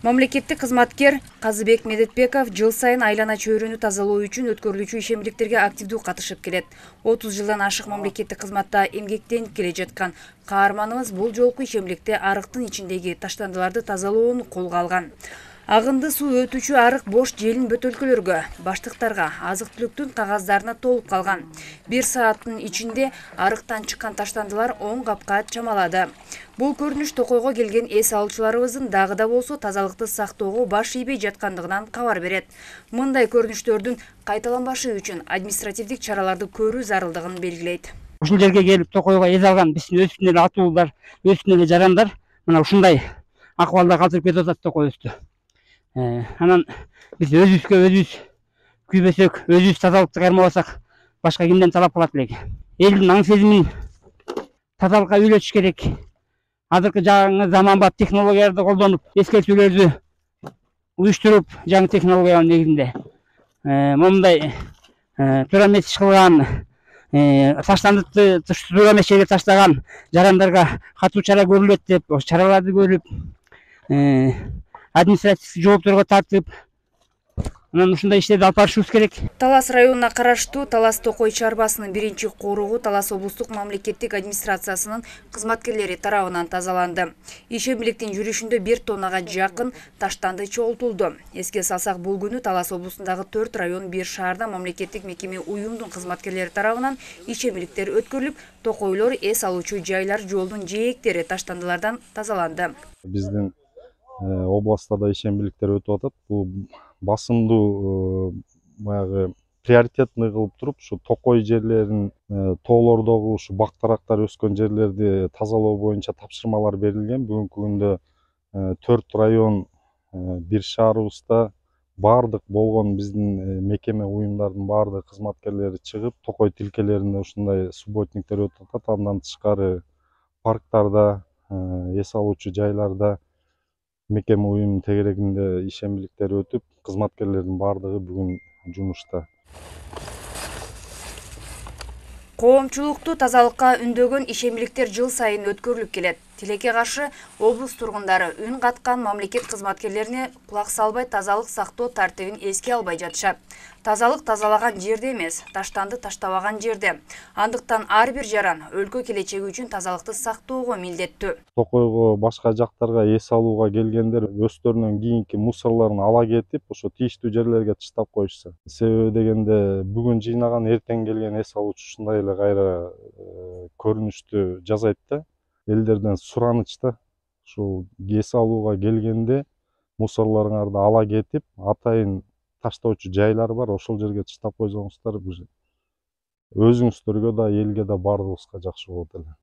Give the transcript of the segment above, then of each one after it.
Мамлекеттик кызматкер Казыбек Медетбеков жыл сайын айлана чөйрөнү тазалоо үчүн өткөрүлүүчү ишемдиктерге активдүү катышып келет. 30 жылдан ашык мамлекеттик кызматта эмгектенип келе жаткан каарманыбыз бул жолку ишемдикте арыктын ичиндеги таштандыларды тазалоону колго алган. Агынды суу өтүүчү арык бош желин бөтөлкөлөргө, баштыктарга, азык-түлүктүн кагаздарына толуп калган. 1 сааттын ичинде арыктан чыккан таштандылар 10 капка чамалады. Бул көрүнүш Токойго келген эс алуучуларыбыздын дагы да болсо тазалыкты сактоого баш ийбей жаткандыгынан кабар берет. Мындай көрүнүштөрдүн кайталанбашы үчүн административдик чараларды көрүү зарылдыгын белгилейт. Ушул жерге келип Токойго эс алган биздин өсүптүн эле атуулар, өсүптүн эле жарандар мына ушундай акыбалда калтырып кетип атат Токойубузду. Анан биз өзүбүзгө өзүбүз күйбөсөк, өзүбүз тазалыкты кармабасак, башка кимден талап кылат элек? Элдин аң сезимин тазалыкка үйлөтүш керек. Азыркы жаңы заманбап технологияларды колдонуп, эскертүүлөрдү уюштуруп, жаңы технологиянын негизинде момундай туура эмес иш кылган, таштандыкты туура эмес жерге таштаган жарандарга катуу чара көрүлөт деп, ошо чараларды көрүп, административдик жоопторго тартып, анан ушундай иштерди алып барышыбыз керек. Талас районуна караштуу Талас Токой чарбасынын 1-куругу Талас облустук мамлекеттик администрациясынын кызматкерлери тарабынан тазаланды. Ишембиликтин жүрүшүндө 1 тоннага жакын таштанды чогултулду. Эске салсак, бул күнү Талас облусундагы 4 район 1 шаарда мамлекеттик мекеме уюмдун кызматкерлери тарабынан ишембиликтер өткөрүлүп, токойлор, эс алуучу жайлар, жолдун жээктери таштандылардан тазаланды. Биздин областта да ишембиликтер өтүп атат. Бул басымдуу баягы приоритетный кылып туруп, ушу Токой жерлерин, тоолордогу ушу бак-дарактар өскөн жерлерди тазалоо боюнча тапшырмалар берилген. Бүгүнкү күндө 4 район 1 шаарыбызда бардык болгон биздин мекеме уюмдардын бардык кызматкерлери чыгып, Токой тилкелеринде ушундай субботниктер өтүп атат. Андан тышкары парктарда, эс алуучу жайларда мекеме уюмунун тегерегинде ишембиликтер өтүп, кызматкерлердин бардыгы бүгүн жумушта. Коомчулукту тазалыкка үндөгөн ишембиликтер жыл сайын өткөрүлүп келет. Тилекке каршы облус тургундары үн каткан мамлекет кызматкерлерине кулак салбай тазалык сактоо тартибин эске албай жатышат. Тазалык тазалаган жерде эмес, таштанды таштабаган жерде. Андыктан ар бир жаран өлкө келечеги үчүн тазалыкты сактоого милдеттүү. Токойго, башка жактарга эс алууга келгендер өздөрүнүн кийинки мусорлорун ала кетип, ошо тийиштүү жерлерге таштап коюшса. Себеби дегенде бүгүн жыйнаган эртең келген эс алуучу ушундай эле кайра көрүнүштү жасайт да. Элдерден суранычта ушул эс алууга келгенде мусорлоруңарды ала кетип, атайын таштоочу жайлар бар, ошол жерге таштап койсоңуздар, өзүңүздөргө да, элге да, бардыгыбызга жакшы болот эле.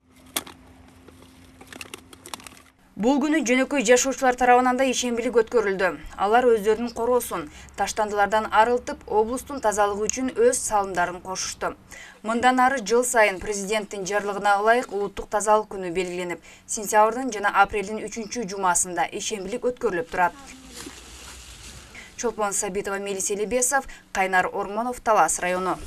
Бул күнү жөнөкөй жашоочулар тарабынан да ишембилик өткөрүлдү. Алар өздөрүнүн короосун, таштандылардан арылтып, облустун тазалыгы үчүн өз салымдарын кошушту. Мындан ары жыл сайын президенттин жарлыгына ылайык улуттук тазалык күнү белгиленип, сентябрдын жана апрелдин 3 жумасында ишембилик өткөрүлүп турат. Чолпон Сабитова, Мелис Элебесов, Кайнар Ормонов, Талас району.